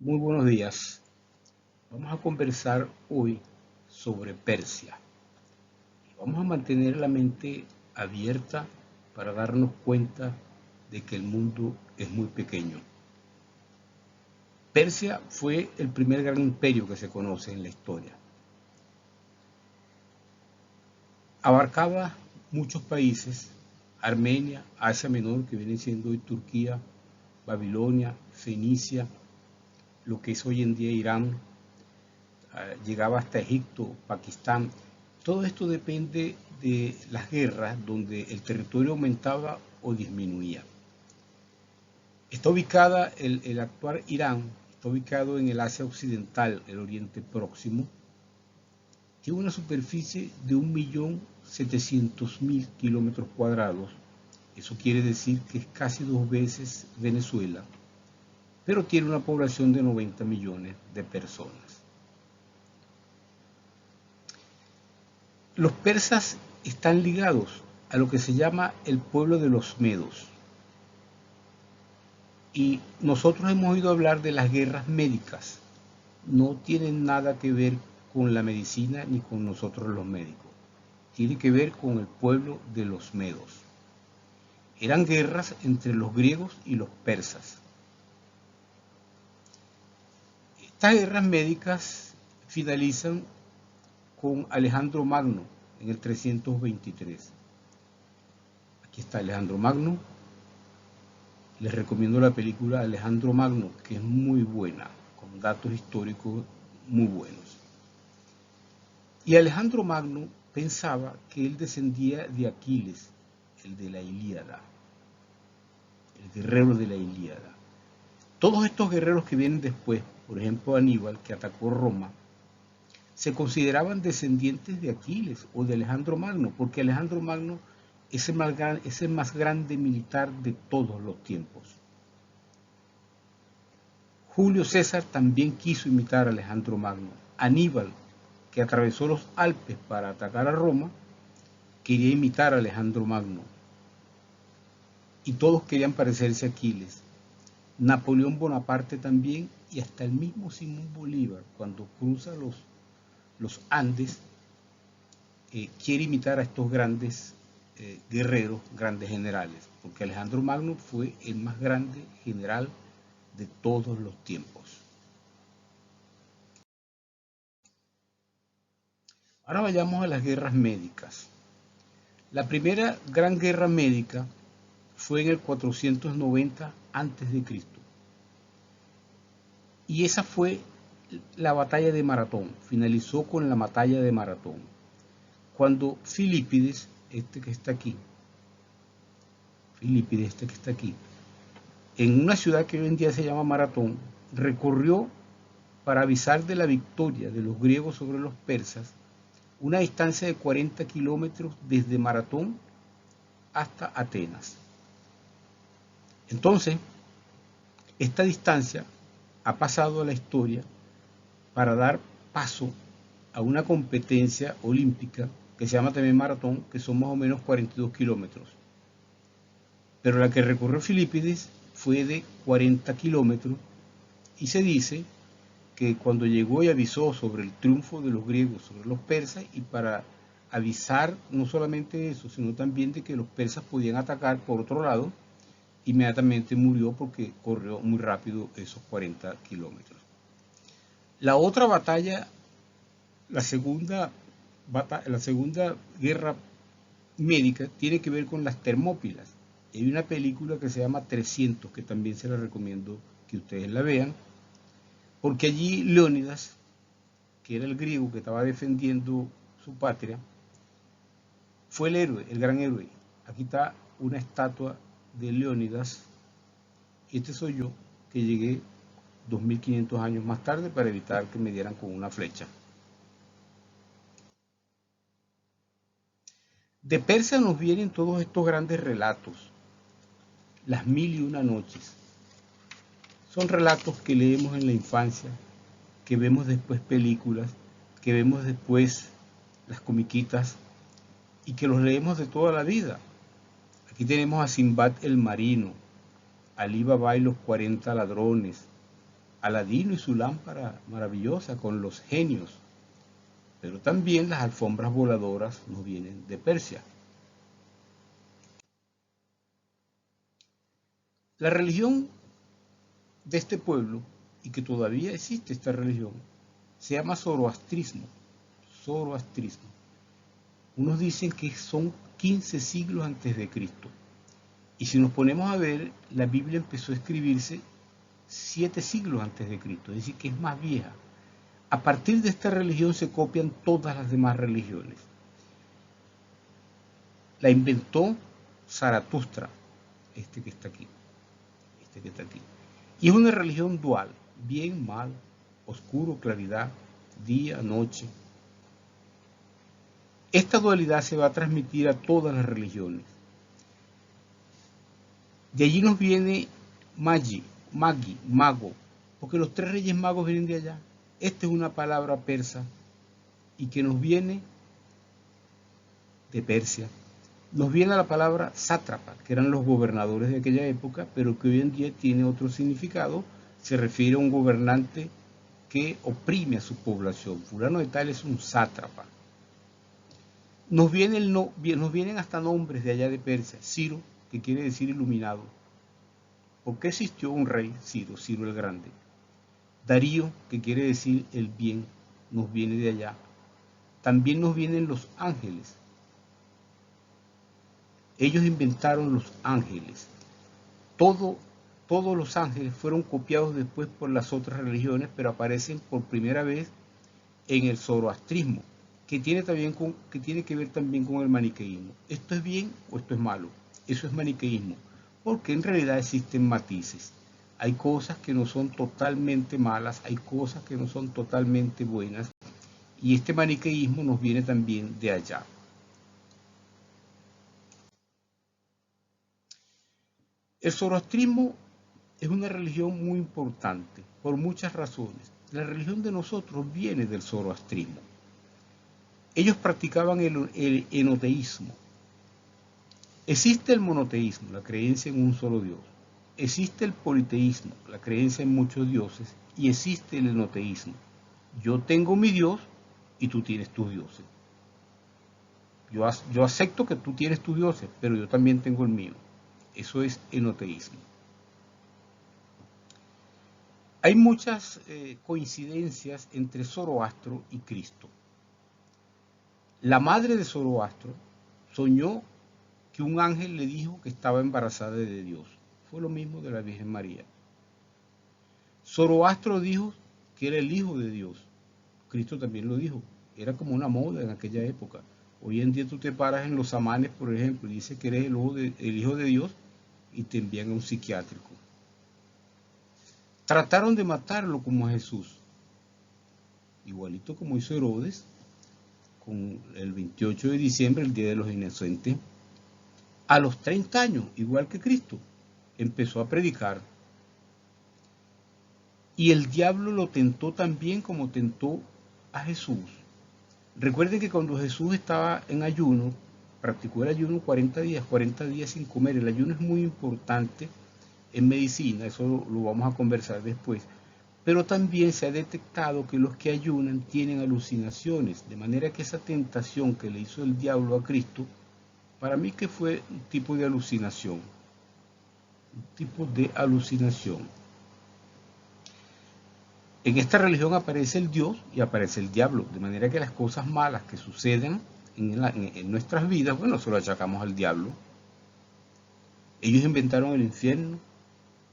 Muy buenos días. Vamos a conversar hoy sobre Persia. Vamos a mantener la mente abierta para darnos cuenta de que el mundo es muy pequeño. Persia fue el primer gran imperio que se conoce en la historia. Abarcaba muchos países: Armenia, Asia Menor, que viene siendo hoy Turquía, Babilonia, Fenicia, lo que es hoy en día Irán, llegaba hasta Egipto, Pakistán. Todo esto depende de las guerras donde el territorio aumentaba o disminuía. Está ubicada el actual Irán, está ubicado en el Asia Occidental, el Oriente Próximo. Tiene una superficie de 1.700.000 kilómetros cuadrados. Eso quiere decir que es casi 2 veces Venezuela, pero tiene una población de 90 millones de personas. Los persas están ligados a lo que se llama el pueblo de los medos. Y nosotros hemos oído hablar de las guerras médicas. No tienen nada que ver con la medicina ni con nosotros los médicos. Tiene que ver con el pueblo de los medos. Eran guerras entre los griegos y los persas. Estas guerras médicas finalizan con Alejandro Magno en el 323. Aquí está Alejandro Magno. Les recomiendo la película Alejandro Magno, que es muy buena, con datos históricos muy buenos. Y Alejandro Magno pensaba que él descendía de Aquiles, el de la Ilíada, el guerrero de la Ilíada. Todos estos guerreros que vienen después, por ejemplo Aníbal, que atacó Roma, se consideraban descendientes de Aquiles o de Alejandro Magno, porque Alejandro Magno es el más grande militar de todos los tiempos. Julio César también quiso imitar a Alejandro Magno. Aníbal, que atravesó los Alpes para atacar a Roma, quería imitar a Alejandro Magno. Y todos querían parecerse a Aquiles. Napoleón Bonaparte también, y hasta el mismo Simón Bolívar, cuando cruza los Andes, quiere imitar a estos grandes guerreros, grandes generales, porque Alejandro Magno fue el más grande general de todos los tiempos. Ahora vayamos a las guerras médicas. La primera gran guerra médica fue en el 490 a.C. Y esa fue la batalla de Maratón. Finalizó con la batalla de Maratón. Cuando Filipides, este que está aquí, en una ciudad que hoy en día se llama Maratón, recorrió para avisar de la victoria de los griegos sobre los persas una distancia de 40 kilómetros desde Maratón hasta Atenas. Entonces, esta distancia ha pasado a la historia para dar paso a una competencia olímpica que se llama también maratón, que son más o menos 42 kilómetros. Pero la que recorrió Filipides fue de 40 kilómetros y se dice que cuando llegó y avisó sobre el triunfo de los griegos sobre los persas, y para avisar no solamente eso, sino también de que los persas podían atacar por otro lado, inmediatamente murió porque corrió muy rápido esos 40 kilómetros. La otra batalla, la segunda guerra médica, tiene que ver con las Termópilas. Hay una película que se llama 300, que también se la recomiendo que ustedes la vean, porque allí Leónidas, que era el griego que estaba defendiendo su patria, fue el héroe, el gran héroe. Aquí está una estatua de Leónidas, y este soy yo, que llegué 2500 años más tarde para evitar que me dieran con una flecha. De Persia nos vienen todos estos grandes relatos, las mil y una noches. Son relatos que leemos en la infancia, que vemos después películas, que vemos después las comiquitas y que los leemos de toda la vida. Aquí tenemos a Simbad el marino, Ali Baba y los 40 ladrones, Aladino y su lámpara maravillosa con los genios, pero también las alfombras voladoras nos vienen de Persia. La religión de este pueblo, y que todavía existe esta religión, se llama zoroastrismo. Zoroastrismo. Unos dicen que son 15 siglos antes de Cristo. Y si nos ponemos a ver, la Biblia empezó a escribirse 7 siglos antes de Cristo, es decir, que es más vieja. A partir de esta religión se copian todas las demás religiones. La inventó Zaratustra, este que está aquí. Y es una religión dual, bien, mal, oscuro, claridad, día, noche. Esta dualidad se va a transmitir a todas las religiones. De allí nos viene Magi, mago, porque los 3 reyes magos vienen de allá. Esta es una palabra persa y que nos viene de Persia. Nos viene la palabra sátrapa, que eran los gobernadores de aquella época, pero que hoy en día tiene otro significado. Se refiere a un gobernante que oprime a su población. Fulano de tal es un sátrapa. Nos vienen hasta nombres de allá de Persia. Ciro, que quiere decir iluminado. ¿Por qué existió un rey? Ciro el Grande. Darío, que quiere decir el bien, nos viene de allá. También nos vienen los ángeles. Ellos inventaron los ángeles. Todos los ángeles fueron copiados después por las otras religiones, pero aparecen por primera vez en el zoroastrismo, que tiene que ver también con el maniqueísmo. ¿Esto es bien o esto es malo? Eso es maniqueísmo, porque en realidad existen matices. Hay cosas que no son totalmente malas, hay cosas que no son totalmente buenas, y este maniqueísmo nos viene también de allá. El zoroastrismo es una religión muy importante por muchas razones. La religión de nosotros viene del zoroastrismo. Ellos practicaban el enoteísmo. Existe el monoteísmo, la creencia en un solo Dios. Existe el politeísmo, la creencia en muchos dioses. Y existe el enoteísmo. Yo tengo mi Dios y tú tienes tus dioses. Yo acepto que tú tienes tus dioses, pero yo también tengo el mío. Eso es enoteísmo. Hay muchas coincidencias entre Zoroastro y Cristo. La madre de Zoroastro soñó que un ángel le dijo que estaba embarazada de Dios. Fue lo mismo de la Virgen María. Zoroastro dijo que era el hijo de Dios. Cristo también lo dijo. Era como una moda en aquella época. Hoy en día tú te paras en los amanes, por ejemplo, y dices que eres el hijo de Dios y te envían a un psiquiátrico. Trataron de matarlo como a Jesús, igualito como hizo Herodes, con el 28 de diciembre, el Día de los Inocentes. A los 30 años, igual que Cristo, empezó a predicar. Y el diablo lo tentó también como tentó a Jesús. Recuerden que cuando Jesús estaba en ayuno, practicó el ayuno 40 días sin comer. El ayuno es muy importante en medicina, eso lo vamos a conversar después. Pero también se ha detectado que los que ayunan tienen alucinaciones, de manera que esa tentación que le hizo el diablo a Cristo, para mí que fue un tipo de alucinación. En esta religión aparece el Dios y aparece el diablo, de manera que las cosas malas que suceden en nuestras vidas, bueno, se lo achacamos al diablo. Ellos inventaron el infierno,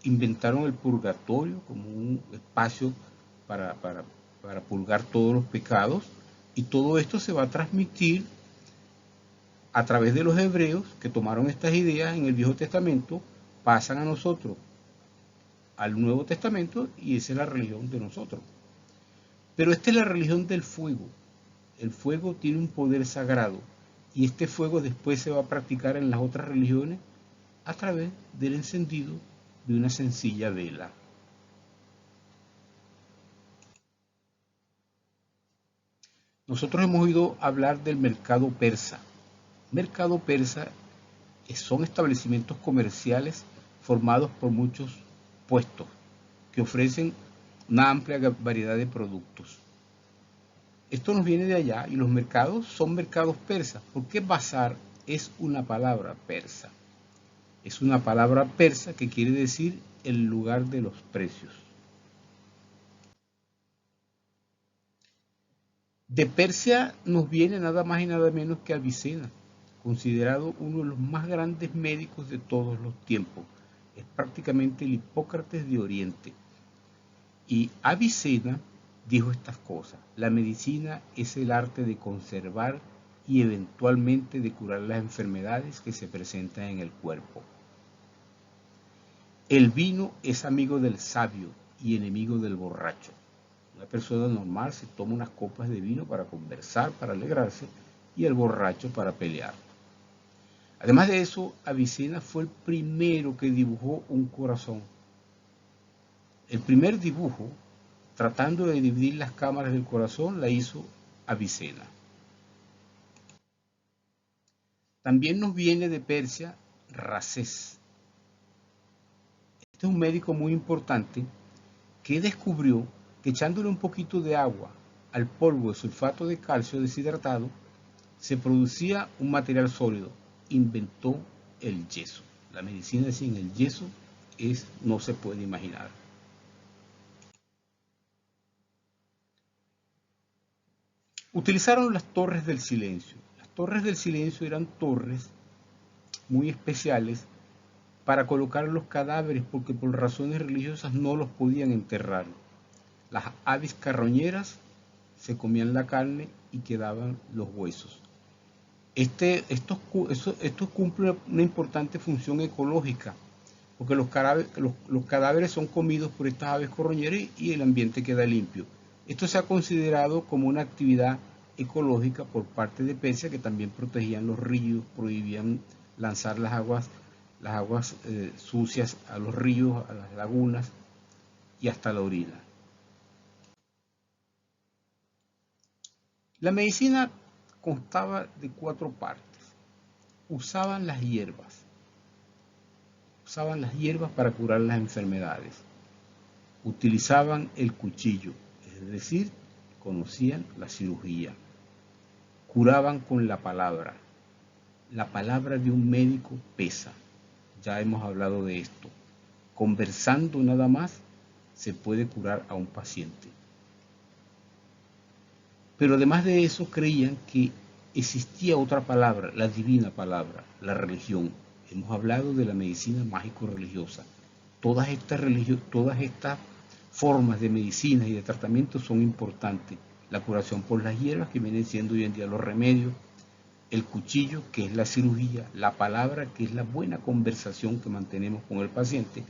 inventaron el purgatorio como un espacio para purgar todos los pecados, y todo esto se va a transmitir a través de los hebreos que tomaron estas ideas en el Viejo Testamento, pasan a nosotros al Nuevo Testamento, y esa es la religión de nosotros. Pero esta es la religión del fuego. El fuego tiene un poder sagrado, y este fuego después se va a practicar en las otras religiones a través del encendido de una sencilla vela. Nosotros hemos oído hablar del mercado persa. Mercado persa son establecimientos comerciales formados por muchos puestos que ofrecen una amplia variedad de productos. Esto nos viene de allá y los mercados son mercados persas. ¿Por qué bazar es una palabra persa? Es una palabra persa que quiere decir el lugar de los precios. De Persia nos viene nada más y nada menos que Avicena, considerado uno de los más grandes médicos de todos los tiempos. Es prácticamente el Hipócrates de Oriente. Y Avicena dijo estas cosas: la medicina es el arte de conservar y eventualmente de curar las enfermedades que se presentan en el cuerpo. El vino es amigo del sabio y enemigo del borracho. Una persona normal se toma unas copas de vino para conversar, para alegrarse, y el borracho para pelear. Además de eso, Avicena fue el primero que dibujó un corazón. El primer dibujo, tratando de dividir las cámaras del corazón, la hizo Avicena. También nos viene de Persia Racés. Este es un médico muy importante que descubrió que echándole un poquito de agua al polvo de sulfato de calcio deshidratado, se producía un material sólido. Inventó el yeso. La medicina sin el yeso no se puede imaginar. Utilizaron las torres del silencio. Las torres del silencio eran torres muy especiales para colocar los cadáveres porque por razones religiosas no los podían enterrar. Las aves carroñeras se comían la carne y quedaban los huesos. Esto cumple una importante función ecológica porque los cadáveres son comidos por estas aves carroñeras y el ambiente queda limpio. Esto se ha considerado como una actividad ecológica por parte de Persia, que también protegían los ríos, prohibían lanzar las aguas sucias a los ríos, a las lagunas y hasta la orina. La medicina constaba de 4 partes. Usaban las hierbas para curar las enfermedades. Utilizaban el cuchillo, es decir, conocían la cirugía. Curaban con la palabra. La palabra de un médico pesa. Ya hemos hablado de esto. Conversando nada más se puede curar a un paciente. Pero además de eso creían que existía otra palabra, la divina palabra, la religión. Hemos hablado de la medicina mágico-religiosa. Todas estas formas de medicina y de tratamiento son importantes. La curación por las hierbas, que vienen siendo hoy en día los remedios, el cuchillo, que es la cirugía, la palabra, que es la buena conversación que mantenemos con el paciente,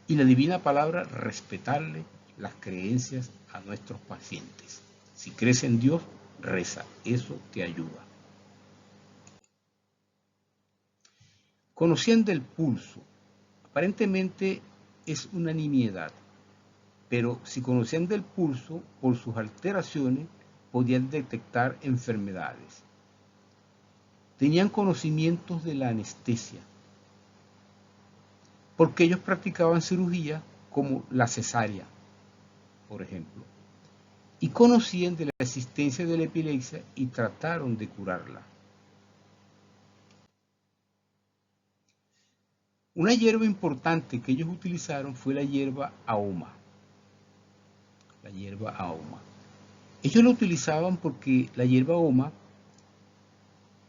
y la divina palabra, respetarle las creencias a nuestros pacientes. Si crees en Dios, reza, eso te ayuda. Conocían del pulso. Aparentemente es una nimiedad, pero si conocían del pulso, por sus alteraciones, podían detectar enfermedades. Tenían conocimientos de la anestesia, porque ellos practicaban cirugía como la cesárea, por ejemplo, y conocían de la existencia de la epilepsia y trataron de curarla. Una hierba importante que ellos utilizaron fue la hierba ahuma. La hierba ahuma. Ellos la utilizaban porque la hierba ahuma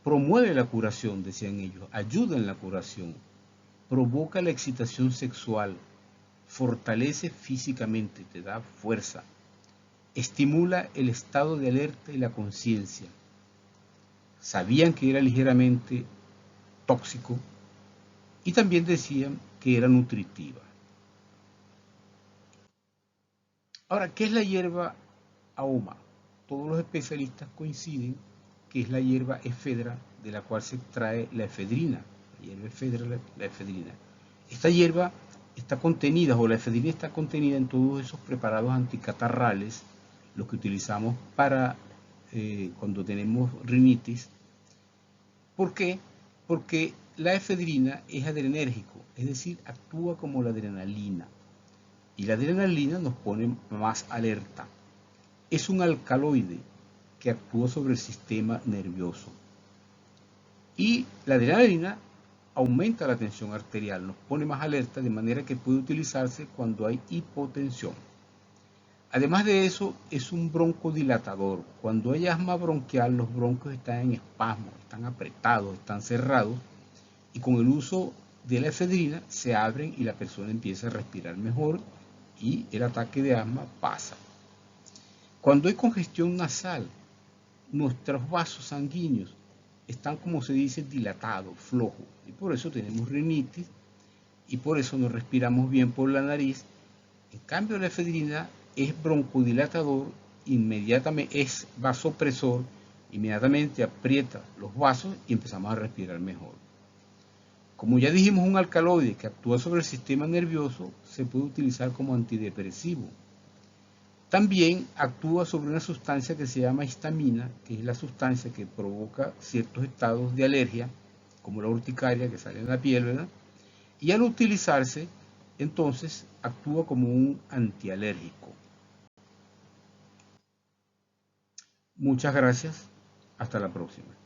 promueve la curación, decían ellos, ayuda en la curación, provoca la excitación sexual, fortalece físicamente, te da fuerza, estimula el estado de alerta y la conciencia. Sabían que era ligeramente tóxico y también decían que era nutritiva. Ahora, ¿qué es la hierba ahuma? Todos los especialistas coinciden que es la hierba efedra de la cual se extrae la efedrina. La hierba efedra, la efedrina. Esta hierba está contenida, o la efedrina está contenida en todos esos preparados anticatarrales, los que utilizamos para cuando tenemos rinitis. ¿Por qué? Porque la efedrina es adrenérgico, es decir, actúa como la adrenalina. y la adrenalina nos pone más alerta. Es un alcaloide que actúa sobre el sistema nervioso. Y la adrenalina aumenta la tensión arterial, nos pone más alerta, de manera que puede utilizarse cuando hay hipotensión. Además de eso, es un broncodilatador. Cuando hay asma bronquial, los bronquios están en espasmo, están apretados, están cerrados, y con el uso de la efedrina se abren y la persona empieza a respirar mejor y el ataque de asma pasa. Cuando hay congestión nasal, nuestros vasos sanguíneos están, como se dice, dilatados, flojos, y por eso tenemos rinitis y por eso no respiramos bien por la nariz. En cambio, la efedrina es broncodilatador, inmediatamente es vasopresor, inmediatamente aprieta los vasos y empezamos a respirar mejor. Como ya dijimos, un alcaloide que actúa sobre el sistema nervioso se puede utilizar como antidepresivo. También actúa sobre una sustancia que se llama histamina, que es la sustancia que provoca ciertos estados de alergia, como la urticaria que sale en la piel, ¿verdad? Y al utilizarse, entonces actúa como un antialérgico. Muchas gracias. Hasta la próxima.